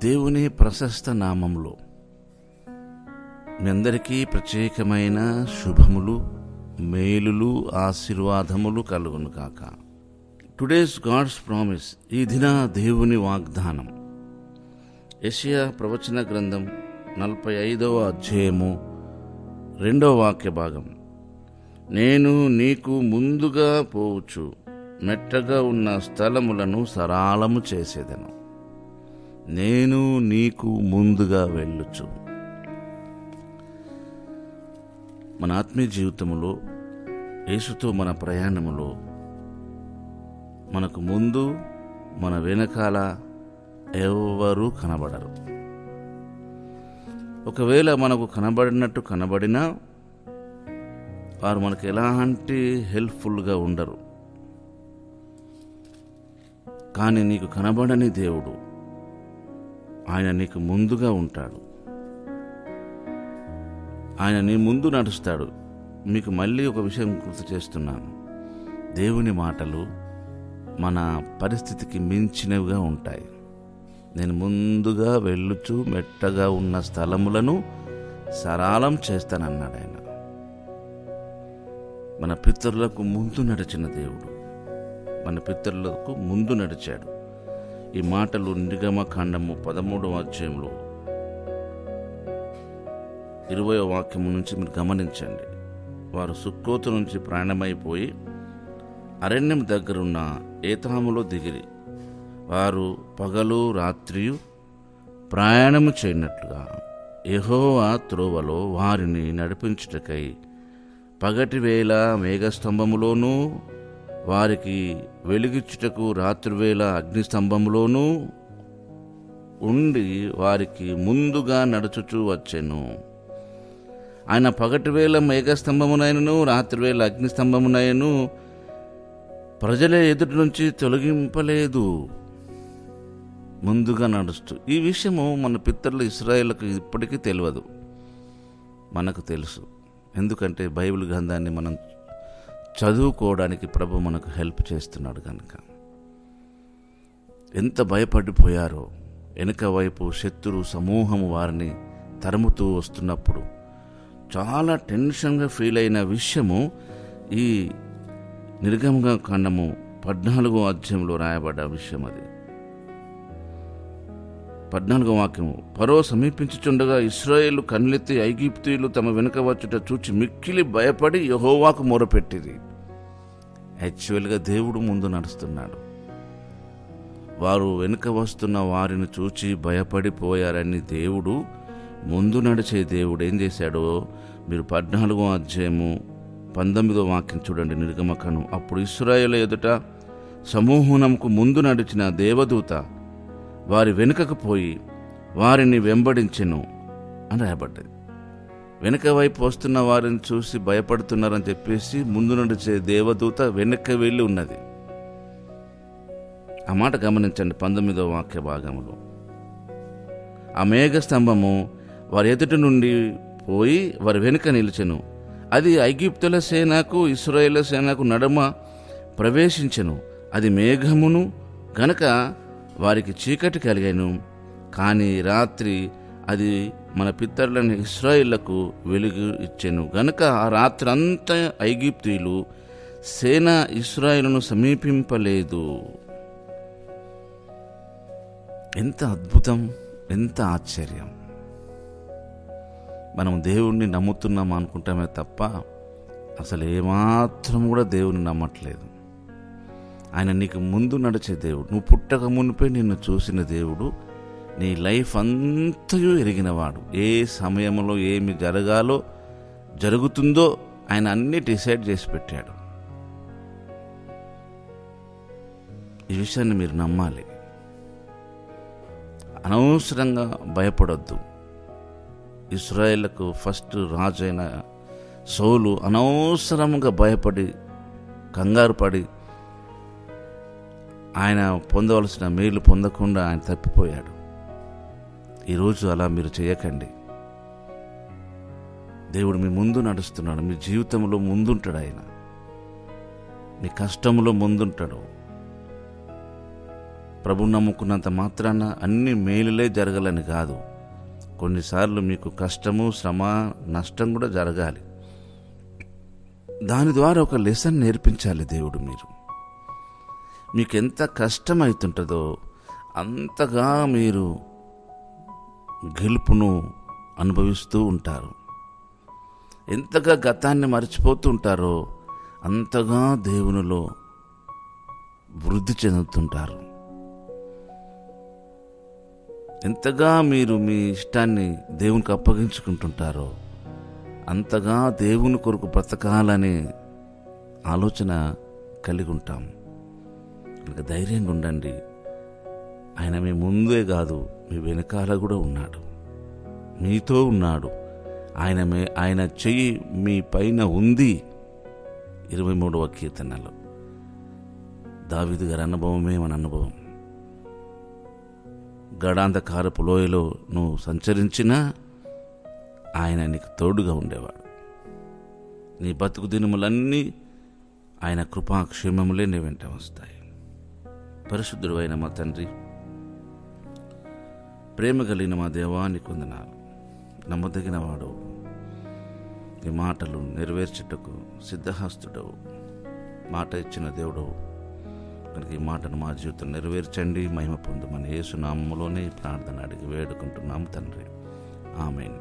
దేవుని ప్రశస్త నామములో మీ అందరికీ ప్రత్యేకమైన శుభములు, మేలులు, ఆశీర్వాదములు కలుగును కాక. టుడేస్ గాడ్స్ ప్రామిస్, ఈ దిన దేవుని వాగ్దానం. యెషయా ప్రవచన గ్రంథం 45వ అధ్యాయము 2వ వాక్య భాగం. నేను నీకు ముందుగా పోవచ్చు, మెట్టగా ఉన్న స్థలములను సరాలము చేసేదను. నేను నీకు ముందుగా వెళ్ళుచు. మన ఆత్మీయ జీవితంలో యేసుతో మన ప్రయాణములో మనకు ముందు మన వెనకాల ఎవరు కనబడరు. ఒకవేళ మనకు కనబడినట్టు కనబడినా వారు మనకు ఎలాంటి హెల్ప్ఫుల్గా ఉండరు. కానీ నీకు కనబడని దేవుడు, ఆయన నీకు ముందుగా ఉంటాడు. ఆయన నీ ముందు నడుస్తాడు. మీకు మళ్ళీ ఒక విషయం గుర్తు చేస్తున్నాను. దేవుని మాటలు మన పరిస్థితికి మించినవిగా ఉంటాయి. నేను ముందుగా వెళ్ళుచు మెట్టగా ఉన్న స్థలములను సరాలం చేస్తానన్నాడు ఆయన. మన పితరులకు ముందు నడిచిన దేవుడు, మన పితరులకు ముందు నడిచాడు. ఈ మాటలు నిర్గమకాండము 13వ అధ్యాయంలో 20వ వాక్యము నుంచి మీరు గమనించండి. వారు సుక్కోతు నుంచి ప్రయాణమైపోయి అరణ్యం దగ్గరున్న ఏతాములో దిగిరి. వారు పగలు రాత్రియు ప్రయాణము చేయనట్లుగా యెహోవా త్రోవలో వారిని నడిపించుటకై పగటి వేళ మేఘస్తంభములోనూ, వారికి వెలుగిచ్చుటకు రాత్రివేళ అగ్నిస్తంభములోనూ ఉండి వారికి ముందుగా నడుచుచూ వచ్చెను. ఆయన పగటివేళ మేఘస్తంభమునైనను రాత్రివేళ అగ్నిస్తంభమునైనను ప్రజల ఎదుటి నుంచి తొలగింపలేదు. ముందుగా నడుస్తూ. ఈ విషయము మన పితరులు ఇశ్రాయేలుకు ఇప్పటికీ తెలియదు, మనకు తెలుసు. ఎందుకంటే బైబిల్ గ్రంథాన్ని మనం చదువుకోవడానికి ప్రభు మనకు హెల్ప్ చేస్తున్నాడు కనుక. ఎంత భయపడిపోయారో. వెనుక వైపు శత్రు సమూహము వారిని తరుముతూ వస్తున్నప్పుడు చాలా టెన్షన్గా ఫీల్ అయిన విషయము ఈ నిర్గమకాండము 14వ అధ్యాయంలో రాయబడ్డ విషయం. అది 14వ వాక్యము. ఫరో సమీపించుచుండగా ఇశ్రాయేలు కన్నెత్తి ఐగుప్తీయులు తమ వెనుక వచ్చుట చూచి మిక్కిలి భయపడి యెహోవాకు మొరపెట్టిరి. యాక్చువల్గా దేవుడు ముందు నడుస్తున్నాడు. వారు వెనుక వస్తున్న వారిని చూచి భయపడిపోయారని దేవుడు, ముందు నడిచే దేవుడు ఏం చేశాడో మీరు 14వ అధ్యాయము 19వ వాక్యం చూడండి. నిర్గమకాండం. అప్పుడు ఇశ్రాయేలు ఎదుట సమూహమునకు ముందు నడిచిన దేవదూత వారి వెనుకకు పోయి వారిని వెంబడించెను అని రాయబడ్డది. వెనుక వైపు వస్తున్న వారిని చూసి భయపడుతున్నారని చెప్పేసి ముందు నడిచే దేవదూత వెనక్కి వెళ్ళి ఉన్నది. ఆ మాట గమనించండి 19వ వాక్య భాగంలో. ఆ మేఘస్తంభము వారి ఎదుటి నుండి పోయి వారి వెనుక నిలిచెను. అది ఐగుప్తుల సేనకు ఇశ్రాయేలు సేనకు నడుమ ప్రవేశించెను. అది మేఘమును గనక వారికి చీకటి కలిగాను. కానీ రాత్రి అది మన పితరులను ఇశ్రాయేలుకు వెలుగు ఇచ్చెను. గనక ఆ రాత్రి అంతా ఐగుప్తీయులు సేన ఇశ్రాయేలును సమీపింపలేదు. ఎంత అద్భుతం, ఎంత ఆశ్చర్యం. మనం దేవుణ్ణి నమ్ముతున్నాం అనుకుంటామే తప్ప అసలు ఏమాత్రం కూడా దేవుని నమ్మట్లేదు. ఆయన నీకు ముందు నడిచే దేవుడు. నువ్వు పుట్టక మునిపే నిన్ను చూసిన దేవుడు. నీ లైఫ్ అంతయు ఎరిగినవాడు. ఏ సమయంలో ఏమి జరగాలో జరుగుతుందో ఆయన అన్నీ డిసైడ్ చేసి పెట్టాడు. ఈ విషయాన్ని మీరు నమ్మాలి. అనవసరంగా భయపడొద్దు. ఇశ్రాయేలుకు ఫస్ట్ రాజు అయిన సౌలు అనవసరంగా భయపడి కంగారు పడి ఆయన పొందవలసిన మేలు పొందకుండా ఆయన తప్పిపోయాడు. ఈరోజు అలా మీరు చేయకండి. దేవుడు మీ ముందు నడుస్తున్నాడు. మీ జీవితంలో ముందుంటాడు. ఆయన మీ కష్టంలో ముందుంటాడు. ప్రభువు నమ్ముకున్నంత మాత్రాన అన్ని మేలులే జరగాలని కాదు. కొన్నిసార్లు మీకు కష్టము, శ్రమ, నష్టం కూడా జరగాలి. దాని ద్వారా ఒక లెసన్ నేర్పించాలి దేవుడు. మీకు ఎంత కష్టం అవుతుంటుందో అంతగా మీరు గెలుపును అనుభవిస్తూ ఉంటారు. ఎంతగా గతాన్ని మర్చిపోతూ ఉంటారో అంతగా దేవునిలో వృద్ధి చెందుతుంటారు. ఎంతగా మీరు మీ ఇష్టాన్ని దేవునికి అప్పగించుకుంటుంటారో అంతగా దేవుని కొరకు బ్రతకాలనే ఆలోచన కలిగి ఉంటాం. కనుక ధైర్యంగా ఉండండి. ఆయన మీ ముందే కాదు, మీ వెనకాల కూడా ఉన్నాడు, మీతో ఉన్నాడు. ఆయన చెయ్యి మీ పైన ఉంది. 23వ కీర్తనలో దావీదు గారి అనుభవమే మన అనుభవం. గడాంధకారపు లోయలో నువ్వు సంచరించినా ఆయన నీకు తోడుగా ఉండేవాడు. నీ బతుకు దినములన్నీ ఆయన కృపాక్షేమములే నీ వెంట వస్తాయి. పరిశుద్ధుడు అయిన మా తండ్రి, ప్రేమ కలిగిన మా దేవా, నీకు వందనాలు. నమ్మదగిన వాడు, నీ మాటలు నెరవేర్చుటకు సిద్ధహస్తుడవు, మాట ఇచ్చిన దేవుడవు. కనుక ఈ మాటను మా జీవితం నెరవేర్చండి, మహిమ పొందమని యేసు నామములోనే ఈ ప్రార్థన అడిగి వేడుకుంటున్నాం తండ్రి. ఆమేన్.